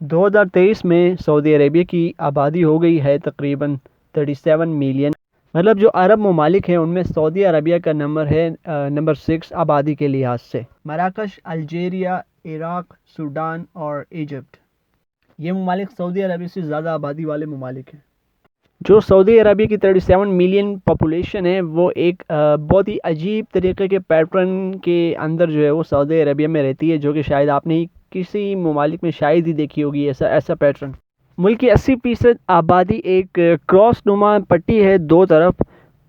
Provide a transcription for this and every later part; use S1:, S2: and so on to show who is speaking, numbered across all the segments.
S1: 2023 में Saudi Arabia की आबादी हो गई है तकरीबन 37 मिलियन। मतलब जो अरब ममालिक हैं उनमें सऊदी अरबिया का नंबर है नंबर 6 आबादी के लिहाज से। मराकश, अल्जीरिया, इराक, सूडान और इजिप्ट, ये ममालिक सऊदी अरबिया से ज़्यादा आबादी वाले ममालिक हैं। जो सऊदी अरबिया की 37 मिलियन पॉपुलेशन है वो एक बहुत ही अजीब तरीके के पैटर्न के अंदर जो है वो सऊदी अरबिया में रहती है, जो कि शायद आपने किसी ममालिक में शायद ही देखी होगी ऐसा ऐसा पैटर्न। मुल्क की 80% आबादी एक क्रॉस नुमा पट्टी है दो तरफ,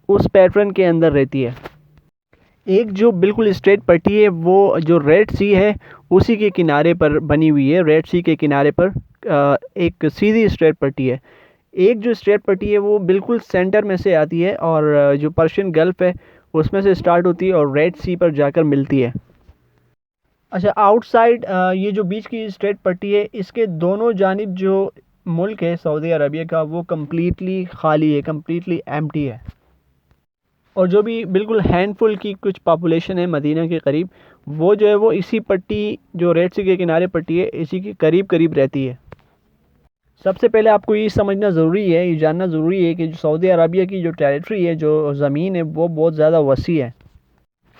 S1: उस पैटर्न के अंदर रहती है। एक जो बिल्कुल स्ट्रेट पट्टी है वो जो रेड सी है उसी के किनारे पर बनी हुई है। रेड सी के किनारे पर एक सीधी स्ट्रेट पट्टी है। एक जो स्ट्रेट पट्टी है वो बिल्कुल सेंटर में से आती है और जो पर्शियन गल्फ है उसमें से स्टार्ट होती है और रेड सी पर जाकर मिलती है। अच्छा, आउटसाइड ये जो बीच की स्ट्रेट पट्टी है इसके दोनों जानिब जो मुल्क है सऊदी अरबिया का वो कम्प्लीटली खाली है, कम्प्लीटली एम्प्टी है। और जो भी बिल्कुल हैंडफुल की कुछ पॉपुलेशन है मदीना के करीब, वो जो है वो इसी पट्टी जो रेड सी के किनारे पट्टी है इसी के करीब करीब रहती है। सबसे पहले आपको ये समझना ज़रूरी है, ये जानना ज़रूरी है कि जो सऊदी अरबिया की जो टेरिटरी है, जो ज़मीन है वो बहुत ज़्यादा वसी है।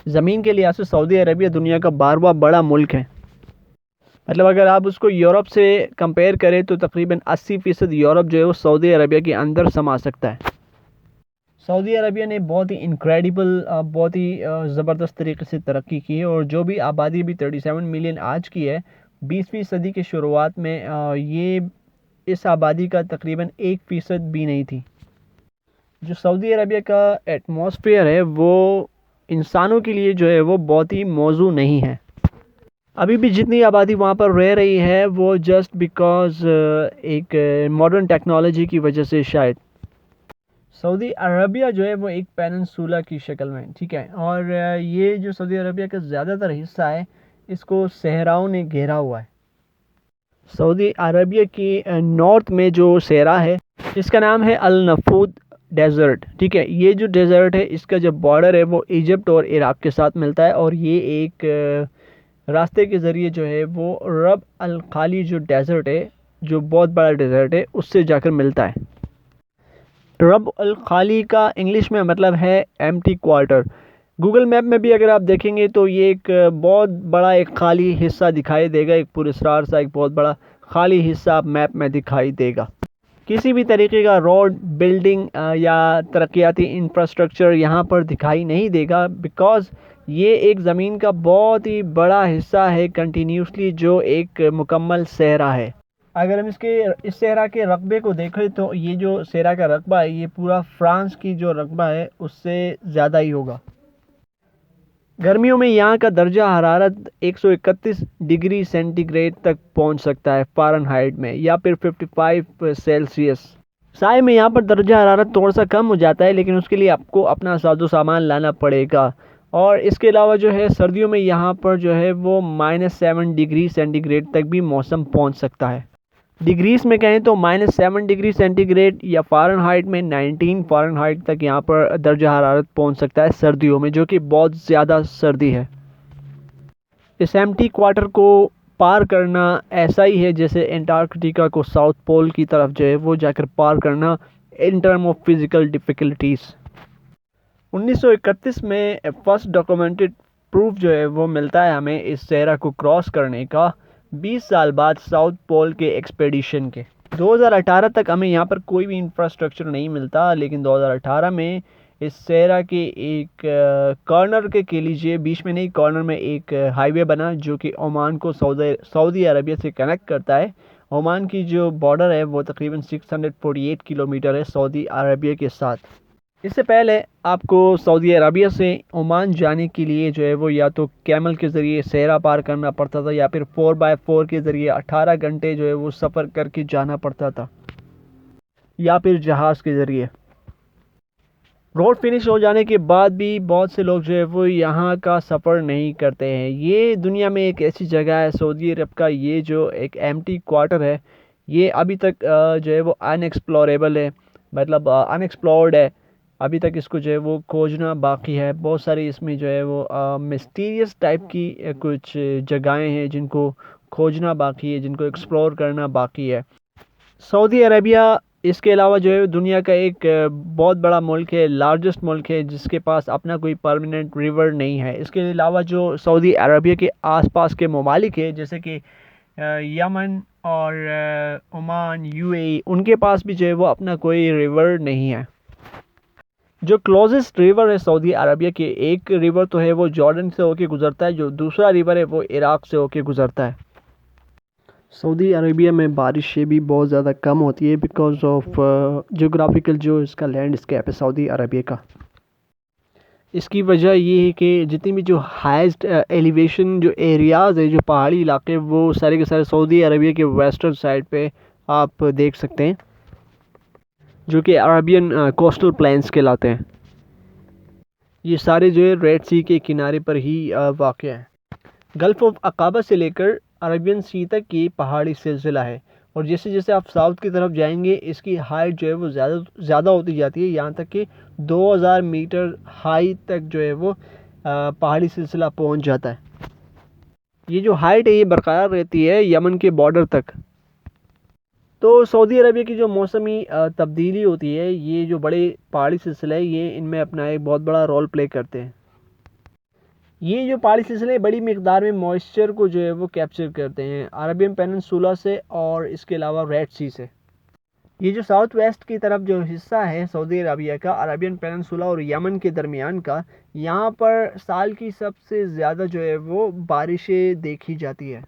S1: ज़मीन के लिहाज से सऊदी अरबिया दुनिया का 12वां बड़ा मुल्क है। मतलब अगर आप उसको यूरोप से कंपेयर करें तो तकरीबन 80% यूरोप जो है वो सऊदी अरबिया के अंदर समा सकता है। सऊदी अरबिया ने बहुत ही इनक्रेडिबल, बहुत ही ज़बरदस्त तरीके से तरक्की की है और जो भी आबादी भी 37 मिलियन आज की है, 20वीं सदी के शुरुआत में ये इस आबादी का तकरीबन 1% भी नहीं थी। जो सऊदी अरबिया का एटमॉस्फेयर है वो इंसानों के लिए जो है वो बहुत ही मौजू नहीं है। अभी भी जितनी आबादी वहाँ पर रह रही है वो जस्ट बिकॉज़ एक मॉडर्न टेक्नोलॉजी की वजह से शायद। सऊदी अरबिया जो है वो एक पेनिनसुला की शक्ल में, ठीक है, और ये जो सऊदी अरबिया का ज़्यादातर हिस्सा है इसको सहराओं ने घेरा हुआ है। सऊदी अरबिया की नॉर्थ में जो सहरा है इसका नाम है अल नफूद डेज़र्ट, ठीक है। ये जो डेज़र्ट है इसका जो बॉर्डर है वो इजिप्ट और इराक के साथ मिलता है और ये एक रास्ते के ज़रिए जो है वो रब अल खाली जो डेज़र्ट है, जो बहुत बड़ा डेज़र्ट है, उससे जाकर मिलता है। रब अल खाली का इंग्लिश में मतलब है एम्प्टी क्वार्टर। गूगल मैप में भी अगर आप देखेंगे तो ये एक बहुत बड़ा एक खाली हिस्सा दिखाई देगा, एक पुरस्कार सा एक बहुत बड़ा खाली हिस्सा आप मैप में दिखाई देगा। किसी भी तरीके का रोड, बिल्डिंग या तरक्याती इंफ्रास्ट्रक्चर यहाँ पर दिखाई नहीं देगा, बिकॉज़ ये एक ज़मीन का बहुत ही बड़ा हिस्सा है कंटिन्यूसली, जो एक मुकम्मल सहरा है। अगर हम इस सहरा के रकबे को देखें तो ये जो सहरा का रकबा है ये पूरा फ्रांस की जो रकबा है उससे ज़्यादा ही होगा। गर्मियों में यहाँ का दर्जा हरारत 131 डिग्री सेंटीग्रेड तक पहुँच सकता है फ़ारेनहाइट में, या फिर 55 सेल्सियस। साए में यहाँ पर दर्जा हरारत थोड़ा सा कम हो जाता है, लेकिन उसके लिए आपको अपना साजो सामान लाना पड़ेगा। और इसके अलावा जो है सर्दियों में यहाँ पर जो है वो -7 डिग्री सेंटीग्रेड तक भी मौसम पहुँच सकता है। डिग्रीज में कहें तो -7 डिग्री सेंटीग्रेड या फ़ारेनहाइट में 19 फ़ारेनहाइट तक यहाँ पर दर्जा हरारत पहुँच सकता है सर्दियों में, जो कि बहुत ज़्यादा सर्दी है। इस एम्प्टी क्वार्टर को पार करना ऐसा ही है जैसे एंटार्कटिका को साउथ पोल की तरफ जो है वो जाकर पार करना in term of physical difficulties. 1931 में फर्स्ट डॉक्यूमेंटेड प्रूफ जो है वो मिलता है हमें इस सहरा को क्रॉस करने का, 20 साल बाद साउथ पोल के एक्सपेडिशन के। 2018 तक हमें यहाँ पर कोई भी इंफ्रास्ट्रक्चर नहीं मिलता, लेकिन 2018 में इस सहरा के एक कॉर्नर के लीजिए, बीच में नहीं, कॉर्नर में एक हाईवे बना जो कि ओमान को सऊदी अरबिया से कनेक्ट करता है। ओमान की जो बॉर्डर है वो तकरीबन 648 किलोमीटर है सऊदी अरबिया के साथ। इससे पहले आपको सऊदी अरबिया से ओमान जाने के लिए जो है वो या तो कैमल के ज़रिए सहरा पार करना पड़ता था या फिर 4x4 के ज़रिए 18 घंटे जो है वो सफ़र करके जाना पड़ता था, या फिर जहाज़ के ज़रिए। रोड फिनिश हो जाने के बाद भी बहुत से लोग जो है वो यहाँ का सफ़र नहीं करते हैं। ये दुनिया में एक ऐसी जगह है सऊदी अरब का, ये जो एक एम्प्टी क्वार्टर है, ये अभी तक जो है वो अनएक्सप्लोरेबल है, मतलब अनएक्सप्लोर्ड है। अभी तक इसको जो है वो खोजना बाकी है। बहुत सारी इसमें जो है वो मिस्टीरियस टाइप की कुछ जगहें हैं जिनको खोजना बाकी है, जिनको एक्सप्लोर करना बाकी है। सऊदी अरेबिया इसके अलावा जो है दुनिया का एक बहुत बड़ा मुल्क है, लार्जेस्ट मुल्क है, जिसके पास अपना कोई परमानेंट रिवर नहीं है। इसके अलावा जो सऊदी अरेबिया के आसपास के ममालिक है जैसे कि यमन और ओमान, यूएई, उनके पास भी जो है वो अपना कोई रिवर नहीं है। जो क्लोजेस्ट रिवर है सऊदी अरबिया के, एक रिवर तो है वो जॉर्डन से होके गुजरता है, जो दूसरा रिवर है वो इराक़ से होके गुजरता है। सऊदी अरबिया में बारिशें भी बहुत ज़्यादा कम होती है बिकॉज ऑफ जोग्राफिकल जो इसका लैंडस्केप है सऊदी अरबिया का। इसकी वजह ये है कि जितनी भी जो हाईएस्ट एलिवेशन जो एरियाज़ है, जो पहाड़ी इलाके, वो सारे के सारे सऊदी अरबिया के वेस्टर्न साइड पे आप देख सकते हैं, जो कि अरबियन कोस्टल प्लेन्स कहलाते हैं। ये सारे जो है रेड सी के किनारे पर ही वाक़ हैं। गल्फ़ ऑफ अकाबा से लेकर अरबियन सी तक की पहाड़ी सिलसिला है, और जैसे जैसे आप साउथ की तरफ जाएंगे इसकी हाइट जो है वो ज़्यादा होती जाती है, यहाँ तक कि 2000 मीटर हाई तक जो है वो पहाड़ी सिलसिला पहुँच जाता है। ये जो हाइट है ये बरकरार रहती है यमन के बॉर्डर तक। तो सऊदी अरबिया की जो मौसमी तब्दीली होती है, ये जो बड़े पहाड़ी सिलसिले हैं ये इनमें अपना एक बहुत बड़ा रोल प्ले करते हैं। ये जो पहाड़ी सिलसिले बड़ी मिकदार में मॉइस्चर को जो है वो कैप्चर करते हैं अरबियन पेनिनसुला से और इसके अलावा रेड सी से। ये जो साउथ वेस्ट की तरफ जो हिस्सा है सऊदी अरबिया का, अरबियन पेनिनसुला और यमन के दरमियान का, यहाँ पर साल की सबसे ज़्यादा जो है वो बारिशें देखी जाती है।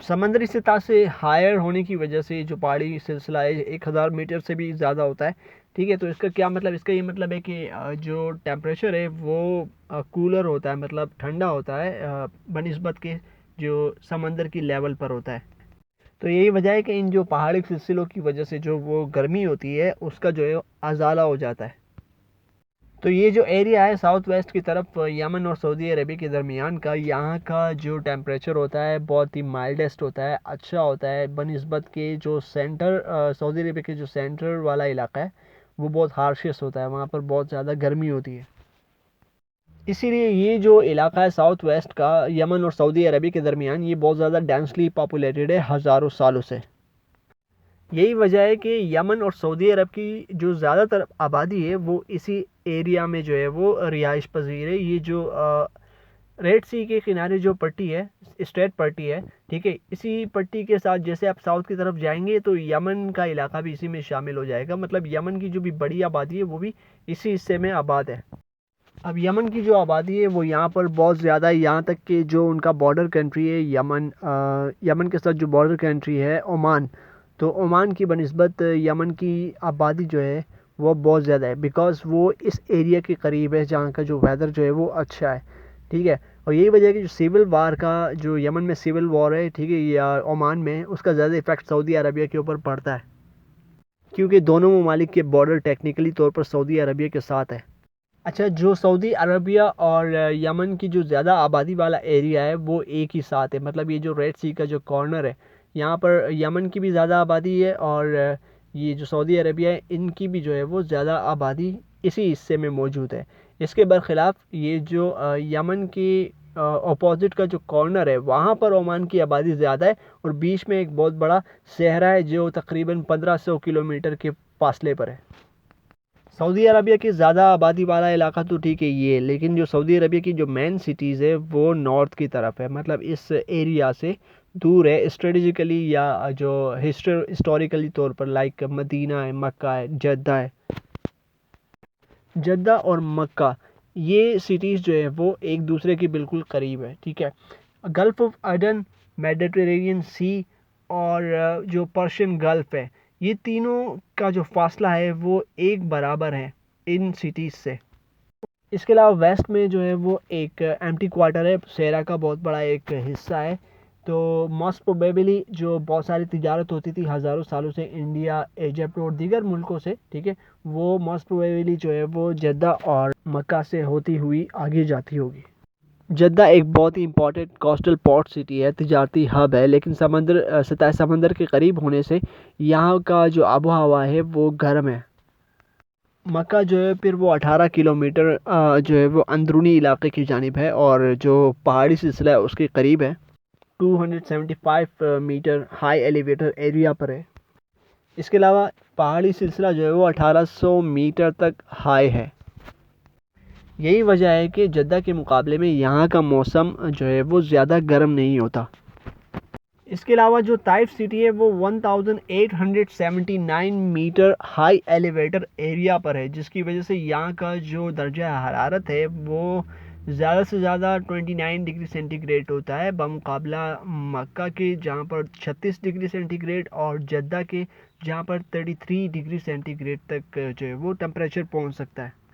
S1: समंदरी सतह से हायर होने की वजह से जो पहाड़ी सिलसिला है 1000 मीटर से भी ज़्यादा होता है। ठीक है, तो इसका क्या मतलब, इसका ये मतलब है कि जो टेम्परेचर है वो कूलर होता है, मतलब ठंडा होता है बनिस्बत के जो समंदर की लेवल पर होता है। तो यही वजह है कि इन जो पहाड़ी सिलसिलों की वजह से जो वो गर्मी होती है उसका जो है अजाला हो जाता है। तो ये जो एरिया है साउथ वेस्ट की तरफ यमन और सऊदी अरबिया के दरमियान का, यहाँ का जो टेम्परेचर होता है बहुत ही माइल्डेस्ट होता है, अच्छा होता है बनिस्बत के जो सेंटर सऊदी अरबिया के जो सेंटर वाला इलाका है वो बहुत हार्शेस्ट होता है, वहाँ पर बहुत ज़्यादा गर्मी होती है। इसीलिए ये जो इलाका है साउथ वेस्ट का यमन और सऊदी अरबिया के दरमियान, ये बहुत ज़्यादा डेंसली पॉपुलेटेड है हज़ारों सालों से। यही वजह है कि यमन और सऊदी अरब की जो ज़्यादातर आबादी है वो इसी एरिया में जो है वो रिहाइश पजीर है। ये जो रेड सी के किनारे जो पट्टी है, स्ट्रेट पट्टी है, ठीक है, इसी पट्टी के साथ जैसे आप साउथ की तरफ जाएंगे तो यमन का इलाका भी इसी में शामिल हो जाएगा। मतलब यमन की जो भी बड़ी आबादी है वो भी इसी हिस्से में आबाद है। अब यमन की जो आबादी है वो यहाँ पर बहुत ज़्यादा है, यहाँ तक कि जो उनका बॉर्डर कंट्री है यमन के साथ जो बॉर्डर कंट्री है ओमान, तो ओमान की बनिस्बत यमन की आबादी जो है वो बहुत ज़्यादा है, बिकॉज़ वो इस एरिया के करीब है जहाँ का जो वेदर जो है वो अच्छा है। ठीक है, और यही वजह है कि जो सिविल वार का जो यमन में सिविल वॉर है, ठीक है, या ओमान में, उसका ज़्यादा इफेक्ट सऊदी अरबिया के ऊपर पड़ता है, क्योंकि दोनों ममालिक के बॉर्डर टेक्निकली तौर पर सऊदी अरबिया के साथ है। अच्छा, जो सऊदी अरबिया और यमन की जो ज़्यादा आबादी वाला एरिया है वो एक ही साथ है, मतलब ये जो रेड सी का जो कॉर्नर है यहाँ पर यमन की भी ज़्यादा आबादी है और ये जो सऊदी अरबिया है इनकी भी जो है वो ज़्यादा आबादी इसी हिस्से में मौजूद है। इसके बरखिलाफ़ ये जो यमन की अपोजिट का जो कॉर्नर है वहाँ पर ओमान की आबादी ज़्यादा है और बीच में एक बहुत बड़ा सहरा है जो तकरीबन 1500 किलोमीटर के फासले पर है। सऊदी अरबिया की ज़्यादा आबादी वाला इलाका तो ठीक है ये, लेकिन जो सऊदी अरबिया की जो मेन सिटीज़ है वो नॉर्थ की तरफ है, मतलब इस एरिया से दूर है स्ट्रेटजिकली या जो हिस्टोरिकली तौर पर, लाइक मदीना है, मक्का है, जद्दा है। जद्दा और मक्का ये सिटीज़ जो है वो एक दूसरे के बिल्कुल करीब है। ठीक है, गल्फ़ ऑफ अडन, मेडिटेरेनियन सी और जो पर्शियन गल्फ़ है, ये तीनों का जो फासला है वो एक बराबर है इन सिटीज़ से। इसके अलावा वेस्ट में जो है वो एक एम्प्टी क्वार्टर है, सेरा का बहुत बड़ा एक हिस्सा है। तो मोस्ट प्रोबेबली जो बहुत सारी तिजारत होती थी हज़ारों सालों से इंडिया, इजिप्ट और दीगर मुल्कों से, ठीक है, वो मोस्ट प्रोबेबली जो है वो जद्दा और मक्का से होती हुई आगे जाती होगी। जद्दा एक बहुत ही इंपॉर्टेंट कोस्टल पोर्ट सिटी है, तिजारती हब है, लेकिन सतह समंदर के करीब होने से यहाँ का जो आबो हवा है वो गर्म है। मक्का जो है फिर वो 18 किलोमीटर जो है वो अंदरूनी इलाके की जानिब है और जो पहाड़ी सिलसिला है उसके करीब है। 275 मीटर हाई एलिवेटर एरिया पर है। इसके अलावा पहाड़ी सिलसिला जो है वो 1800 मीटर तक हाई है। यही वजह है कि जद्दा के मुकाबले में यहाँ का मौसम जो है वो ज़्यादा गर्म नहीं होता। इसके अलावा जो ताइफ सिटी है वो 1879 मीटर हाई एलिवेटर एरिया पर है, जिसकी वजह से यहाँ का जो दर्जा हरारत है वो ज़्यादा से ज़्यादा 29 डिग्री सेंटीग्रेड होता है, बमुकाबला मक्का के जहाँ पर 36 डिग्री सेंटीग्रेड और जद्दा के जहाँ पर 33 डिग्री सेंटीग्रेड तक जो है वो टेम्परेचर पहुँच सकता है।